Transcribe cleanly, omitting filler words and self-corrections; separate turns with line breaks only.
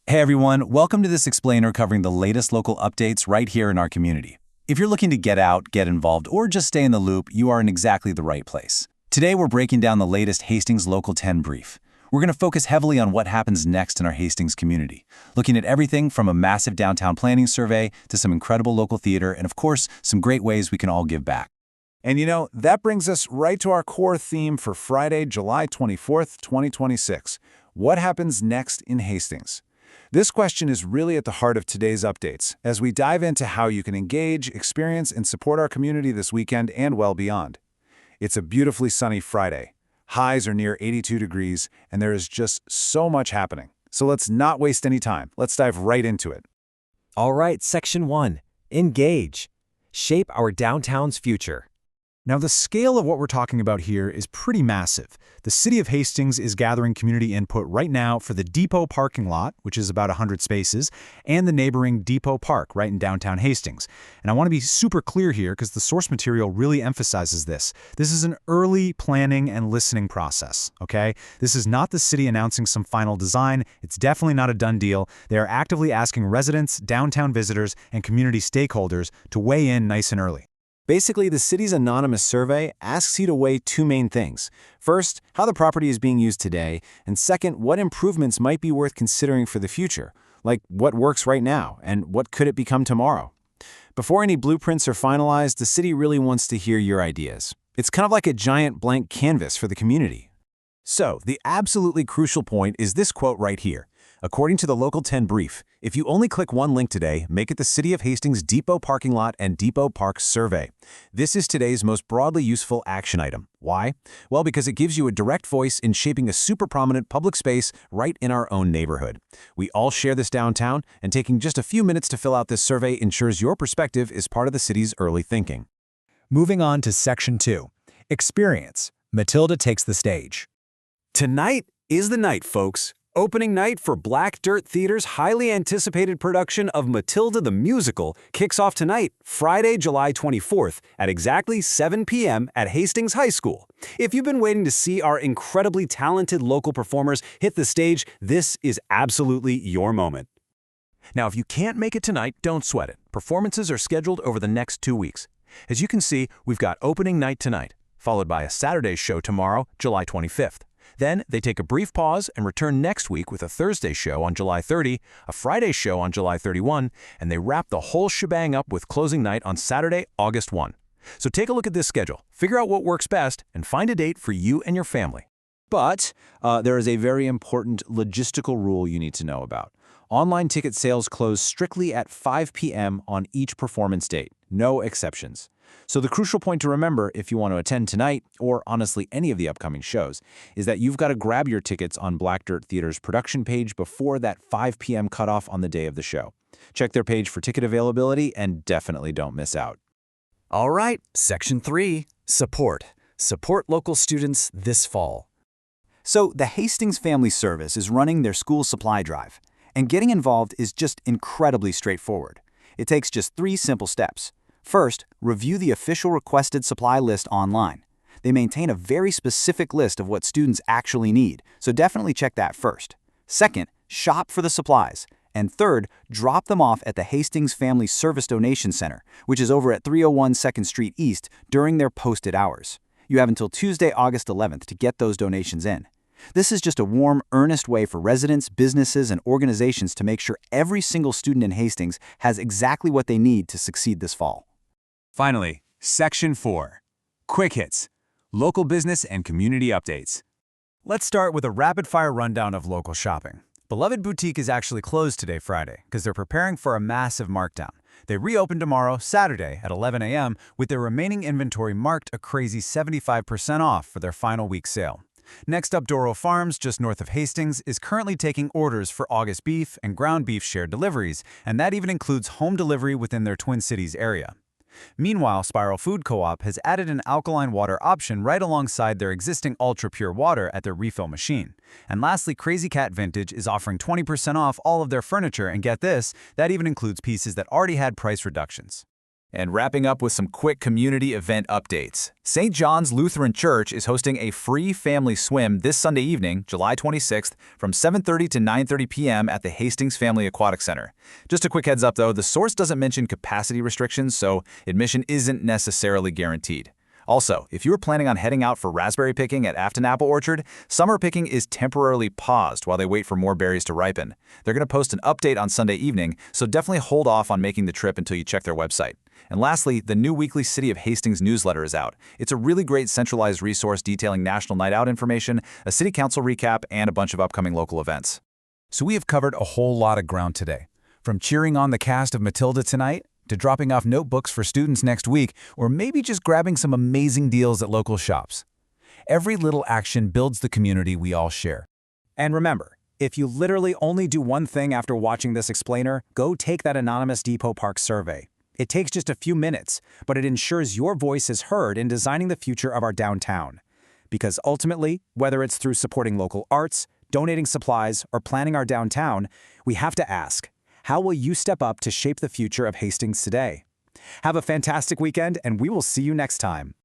Hey everyone, welcome to this explainer covering the latest local updates right here in our community. If you're looking to get out, get involved, or just stay in the loop, you are in exactly the right place. Today we're breaking down the latest Hastings Local 10 brief. We're going to focus heavily on what happens next in our Hastings community, looking at everything from a massive downtown planning survey to some incredible local theater and, of course, some great ways we can all give back.
And that brings us right to our core theme for Friday, July 24th, 2026. What happens next in Hastings? This question is really at the heart of today's updates, as we dive into how you can engage, experience, and support our community this weekend and well beyond. It's a beautifully sunny Friday. Highs are near 82 degrees, and there is just so much happening. So let's not waste any time. Let's dive right into it.
All right, Section 1. Engage. Shape our downtown's future.
Now, the scale of what we're talking about here is pretty massive. The city of Hastings is gathering community input right now for the Depot parking lot, which is about 100 spaces, and the neighboring Depot Park right in downtown Hastings. And I want to be super clear here because the source material really emphasizes this. This is an early planning and listening process, okay? This is not the city announcing some final design. It's definitely not a done deal. They are actively asking residents, downtown visitors, and community stakeholders to weigh in nice and early.
Basically, the city's anonymous survey asks you to weigh two main things. First, how the property is being used today, and second, what improvements might be worth considering for the future, like what works right now and what could it become tomorrow. Before any blueprints are finalized, the city really wants to hear your ideas. It's kind of like a giant blank canvas for the community.
So, the absolutely crucial point is this quote right here. According to the Local 10 brief, if you only click one link today, make it the City of Hastings Depot Parking Lot and Depot Park Survey. This is today's most broadly useful action item. Why? Well, because it gives you a direct voice in shaping a super prominent public space right in our own neighborhood. We all share this downtown, and taking just a few minutes to fill out this survey ensures your perspective is part of the city's early thinking.
Moving on to Section 2. Experience. Matilda takes the stage.
Tonight is the night, folks. Opening night for Black Dirt Theater's highly anticipated production of Matilda the Musical kicks off tonight, Friday, July 24th, at exactly 7 p.m. at Hastings High School. If you've been waiting to see our incredibly talented local performers hit the stage, this is absolutely your moment.
Now, if you can't make it tonight, don't sweat it. Performances are scheduled over the next 2 weeks. As you can see, we've got opening night tonight, followed by a Saturday show tomorrow, July 25th. Then they take a brief pause and return next week with a Thursday show on July 30, a Friday show on July 31, and they wrap the whole shebang up with closing night on Saturday, August 1. So take a look at this schedule, figure out what works best, and find a date for you and your family.
But there is a very important logistical rule you need to know about. Online ticket sales close strictly at 5 p.m. on each performance date, no exceptions. So the crucial point to remember if you want to attend tonight, or honestly any of the upcoming shows, is that you've got to grab your tickets on Black Dirt Theater's production page before that 5 p.m. cutoff on the day of the show. Check their page for ticket availability and definitely don't miss out.
All right, Section 3. Support. Support local students this fall.
So the Hastings Family Service is running their school supply drive, and getting involved is just incredibly straightforward. It takes just 3 simple steps. First, review the official requested supply list online. They maintain a very specific list of what students actually need, so definitely check that first. Second, shop for the supplies. And third, drop them off at the Hastings Family Service Donation Center, which is over at 301 2nd Street East during their posted hours. You have until Tuesday, August 11th to get those donations in. This is just a warm, earnest way for residents, businesses, and organizations to make sure every single student in Hastings has exactly what they need to succeed this fall.
Finally, Section 4. Quick Hits. Local business and community updates.
Let's start with a rapid-fire rundown of local shopping. Beloved Boutique is actually closed today, Friday, because they're preparing for a massive markdown. They reopen tomorrow, Saturday, at 11 a.m., with their remaining inventory marked a crazy 75% off for their final week sale. Next up, Doro Farms, just north of Hastings, is currently taking orders for August beef and ground beef shared deliveries, and that even includes home delivery within their Twin Cities area. Meanwhile, Spiral Food Co-op has added an alkaline water option right alongside their existing ultra-pure water at their refill machine. And lastly, Crazy Cat Vintage is offering 20% off all of their furniture, and get this, that even includes pieces that already had price reductions.
And wrapping up with some quick community event updates. St. John's Lutheran Church is hosting a free family swim this Sunday evening, July 26th, from 7:30 to 9:30 p.m. at the Hastings Family Aquatic Center. Just a quick heads up though, the source doesn't mention capacity restrictions, so admission isn't necessarily guaranteed. Also, if you were planning on heading out for raspberry picking at Afton Apple Orchard, summer picking is temporarily paused while they wait for more berries to ripen. They're going to post an update on Sunday evening, so definitely hold off on making the trip until you check their website. And lastly, the new weekly City of Hastings newsletter is out. It's a really great centralized resource detailing National Night Out information, a City Council recap, and a bunch of upcoming local events.
So we have covered a whole lot of ground today. From cheering on the cast of Matilda tonight, to dropping off notebooks for students next week, or maybe just grabbing some amazing deals at local shops. Every little action builds the community we all share.
And remember, if you literally only do one thing after watching this explainer, go take that anonymous Depot Park survey. It takes just a few minutes, but it ensures your voice is heard in designing the future of our downtown. Because ultimately, whether it's through supporting local arts, donating supplies, or planning our downtown, we have to ask, how will you step up to shape the future of Hastings today? Have a fantastic weekend, and we will see you next time.